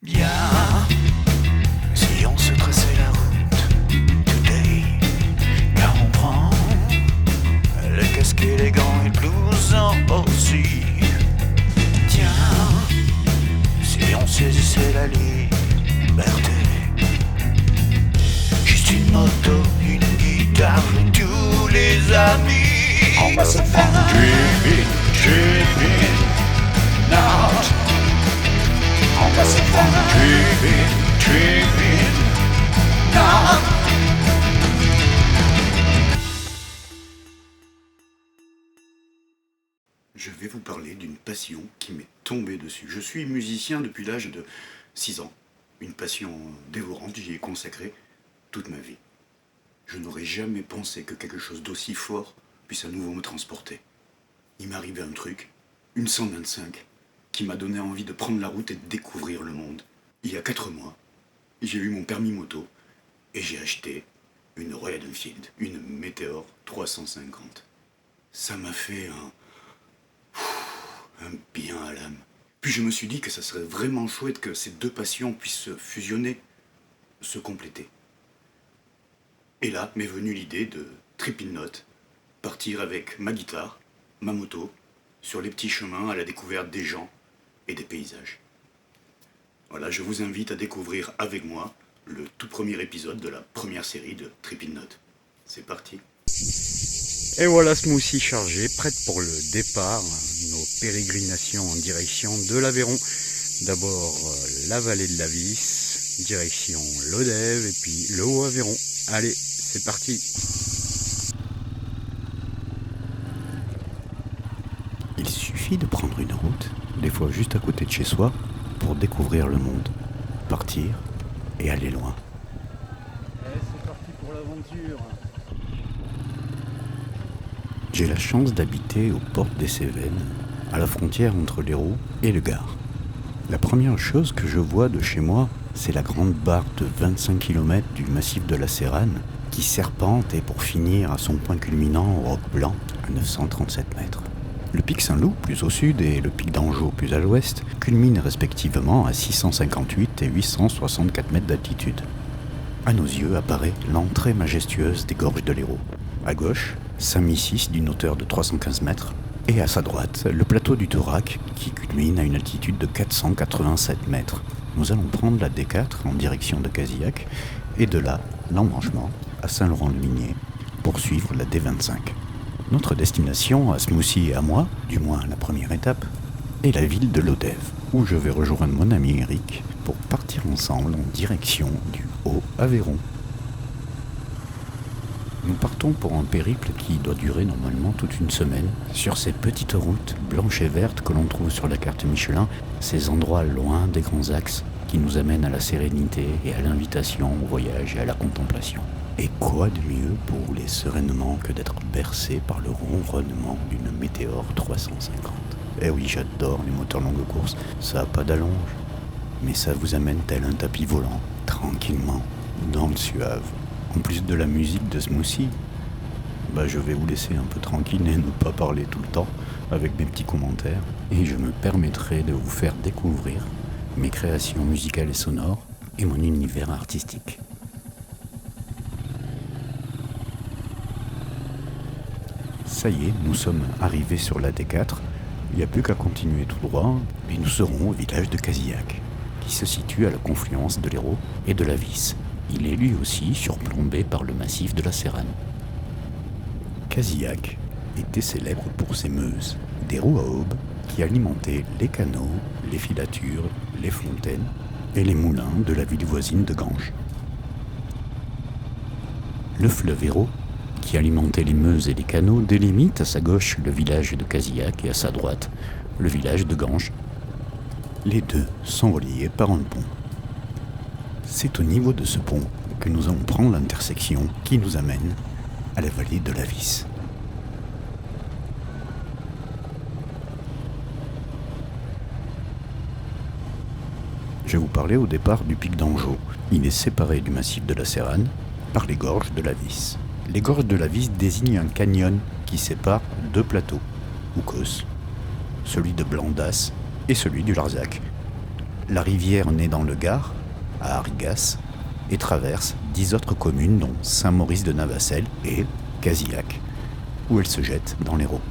Bien, si on se traçait la route today, car on prend les casques et les gants et le blouson aussi. Tiens, si on saisissait la liberté, juste une moto, une guitare et tous les amis. On va se faire tripping, out. On va se faire tripping, out. Je vais vous parler d'une passion qui m'est tombée dessus. Je suis musicien depuis l'âge de 6 ans. Une passion dévorante, j'y ai consacré toute ma vie. Je n'aurais jamais pensé que quelque chose d'aussi fort puisse à nouveau me transporter. Il m'est arrivé un truc, une 125, qui m'a donné envie de prendre la route et de découvrir le monde. Il y a 4 mois, j'ai eu mon permis moto et j'ai acheté une Royal Enfield, une Meteor 350. Ça m'a fait un bien à l'âme. Puis je me suis dit que ça serait vraiment chouette que ces deux passions puissent se fusionner, se compléter. Et là m'est venue l'idée de Tripping Note, partir avec ma guitare, ma moto, sur les petits chemins à la découverte des gens et des paysages. Voilà, je vous invite à découvrir avec moi le tout premier épisode de la première série de Tripping Note. C'est parti. Et voilà Smoothie chargé, prête pour le départ, nos pérégrinations en direction de l'Aveyron. D'abord la vallée de la Vis, direction l'Odève et puis le Haut-Aveyron. Allez, c'est parti. Il suffit de prendre une route, des fois juste à côté de chez soi, pour découvrir le monde, partir et aller loin. C'est parti pour l'aventure. J'ai la chance d'habiter aux portes des Cévennes, à la frontière entre l'Hérault et le Gard. La première chose que je vois de chez moi, c'est la grande barre de 25 km du massif de la Séranne qui serpente et pour finir à son point culminant au Roc Blanc à 937 mètres. Le pic Saint-Loup, plus au sud, et le pic d'Anjou, plus à l'ouest, culminent respectivement à 658 et 864 mètres d'altitude. À nos yeux apparaît l'entrée majestueuse des gorges de l'Hérault. À gauche, Saint-Missis d'une hauteur de 315 mètres, et à sa droite, le plateau du Torac qui culmine à une altitude de 487 mètres. Nous allons prendre la D4 en direction de Casillac, et de là, l'embranchement à Saint-Laurent-le-Minier, pour suivre la D25. Notre destination, à Smoothie et à moi, du moins la première étape, est la ville de l'Odève, où je vais rejoindre mon ami Eric pour partir ensemble en direction du Haut-Aveyron. Nous partons pour un périple qui doit durer normalement toute une semaine sur ces petites routes blanches et vertes que l'on trouve sur la carte Michelin, ces endroits loin des grands axes qui nous amènent à la sérénité et à l'invitation au voyage et à la contemplation. Et quoi de mieux pour rouler sereinement que d'être bercé par le ronronnement d'une Meteor 350. Eh oui, j'adore les moteurs longue course, ça n'a pas d'allonge, mais ça vous amène tel un tapis volant, tranquillement, dans le suave. En plus de la musique de Smoothie, je vais vous laisser un peu tranquille et ne pas parler tout le temps avec mes petits commentaires, et je me permettrai de vous faire découvrir mes créations musicales et sonores et mon univers artistique. Ça y est, nous sommes arrivés sur la D4, il n'y a plus qu'à continuer tout droit, et nous serons au village de Casillac, qui se situe à la confluence de l'Hérault et de la Vis. Il est lui aussi surplombé par le massif de la Séranne. Casillac était célèbre pour ses meuses, des roues à aubes qui alimentaient les canaux, les filatures, les fontaines et les moulins de la ville voisine de Ganges. Le fleuve Hérault, qui alimentait les meuses et les canaux, délimite à sa gauche le village de Casillac et à sa droite le village de Ganges. Les deux sont reliés par un pont. C'est au niveau de ce pont que nous allons prendre l'intersection qui nous amène à la vallée de la Vis. Je vous parlais au départ du pic d'Anjou. Il est séparé du massif de la Séranne par les gorges de la Vis. Les gorges de la Vis désignent un canyon qui sépare deux plateaux, ou causes, celui de Blandas et celui du Larzac. La rivière naît dans le Gard, à Arrigas, et traverse 10 autres communes dont Saint-Maurice-de-Navacelles et Casillac, où elle se jette dans l'Hérault.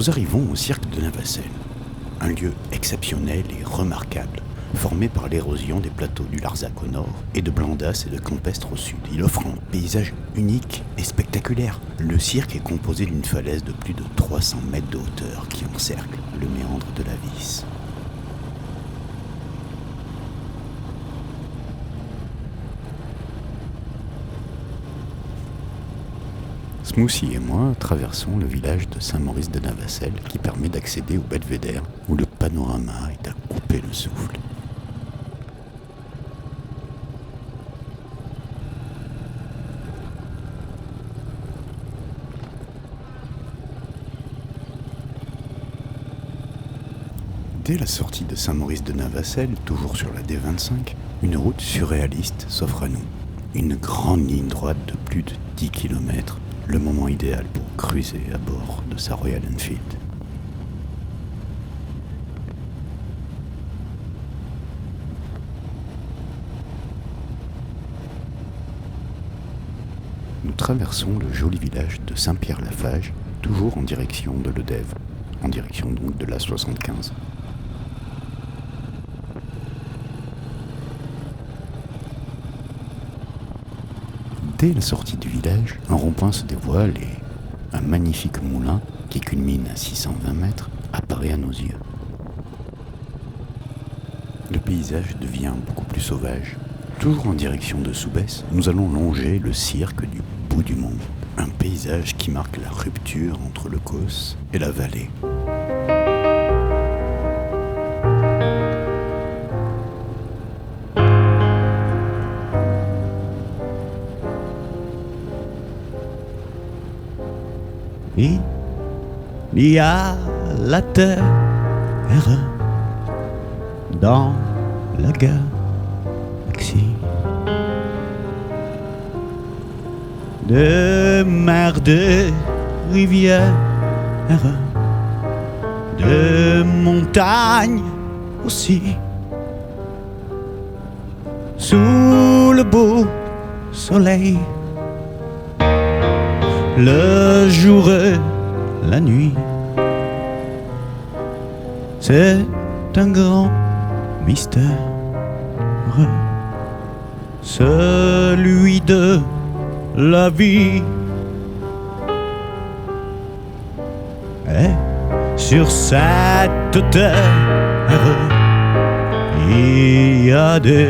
Nous arrivons au cirque de Navacelles, un lieu exceptionnel et remarquable formé par l'érosion des plateaux du Larzac au nord et de Blandas et de Campestre au sud. Il offre un paysage unique et spectaculaire. Le cirque est composé d'une falaise de plus de 300 mètres de hauteur qui encercle le méandre de la Vis. Smoothie et moi traversons le village de Saint-Maurice-de-Navacelles qui permet d'accéder au belvédère où le panorama est à couper le souffle. Dès la sortie de Saint-Maurice-de-Navacelles, toujours sur la D25, une route surréaliste s'offre à nous. Une grande ligne droite de plus de 10 km, le moment idéal pour cruiser à bord de sa Royal Enfield. Nous traversons le joli village de Saint-Pierre-Lafage, toujours en direction de Lodève, en direction donc de l'A75. Dès la sortie du village, un rond-point se dévoile et un magnifique moulin qui culmine à 620 mètres apparaît à nos yeux. Le paysage devient beaucoup plus sauvage. Toujours en direction de Soubès, nous allons longer le cirque du bout du monde. Un paysage qui marque la rupture entre le Causse et la vallée. Il y a la terre dans la galaxie, de mer, de rivières, de montagnes aussi, sous le beau soleil, le jour et la nuit. C'est un grand mystère, celui de la vie. Et sur cette terre, il y a des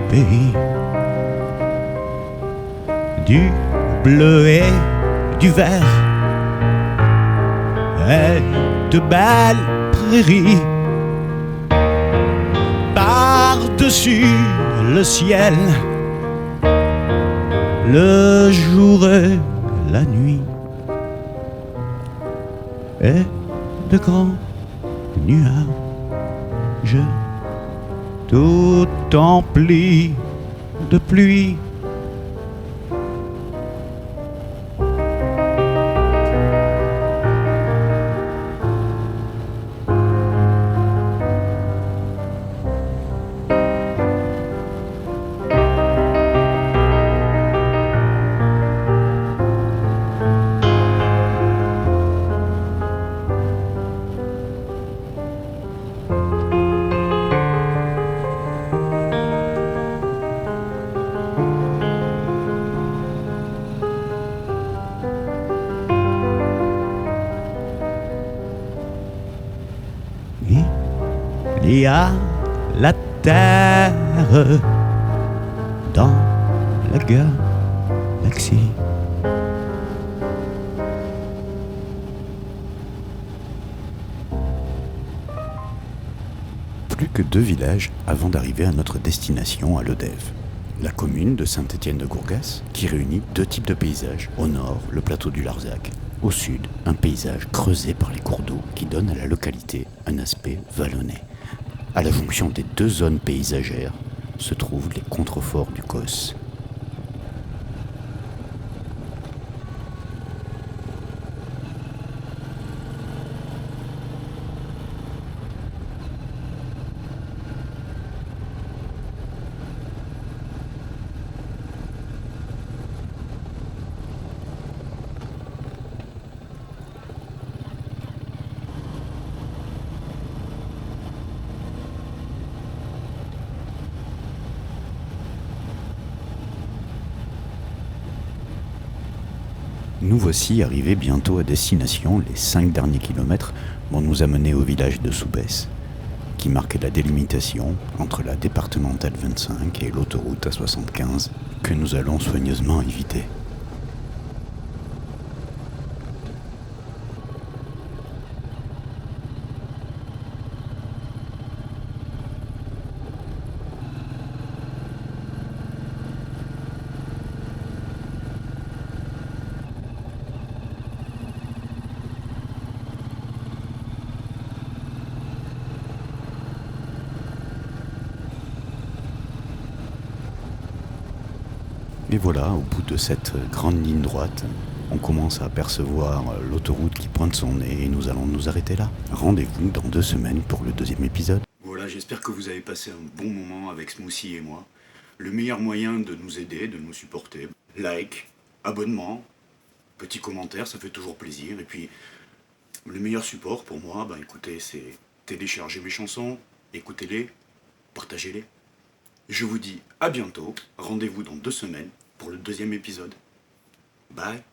pays, du bleu et du vert, et de belles prairies. Par-dessus le ciel, le jour et la nuit, et de grands nuages, tout emplis de pluie. Il y a la terre dans la galaxie. Plus que 2 villages avant d'arriver à notre destination à Lodève. La commune de Saint-Étienne-de-Gourgas qui réunit 2 types de paysages. Au nord, le plateau du Larzac. Au sud, un paysage creusé par les cours d'eau qui donne à la localité un aspect vallonné. À la jonction des 2 zones paysagères se trouvent les contreforts du Causse. Nous voici arrivés bientôt à destination. Les 5 derniers kilomètres vont nous amener au village de Soubès, qui marque la délimitation entre la départementale 25 et l'autoroute A75 que nous allons soigneusement éviter. Et voilà, au bout de cette grande ligne droite, on commence à apercevoir l'autoroute qui pointe son nez et nous allons nous arrêter là. Rendez-vous dans 2 semaines pour le 2e épisode. Voilà, j'espère que vous avez passé un bon moment avec Smoothie et moi. Le meilleur moyen de nous aider, de nous supporter, like, abonnement, petit commentaire, ça fait toujours plaisir. Et puis, le meilleur support pour moi, écoutez, c'est télécharger mes chansons, écoutez-les, partagez-les. Je vous dis à bientôt, rendez-vous dans 2 semaines pour le 2e épisode. Bye.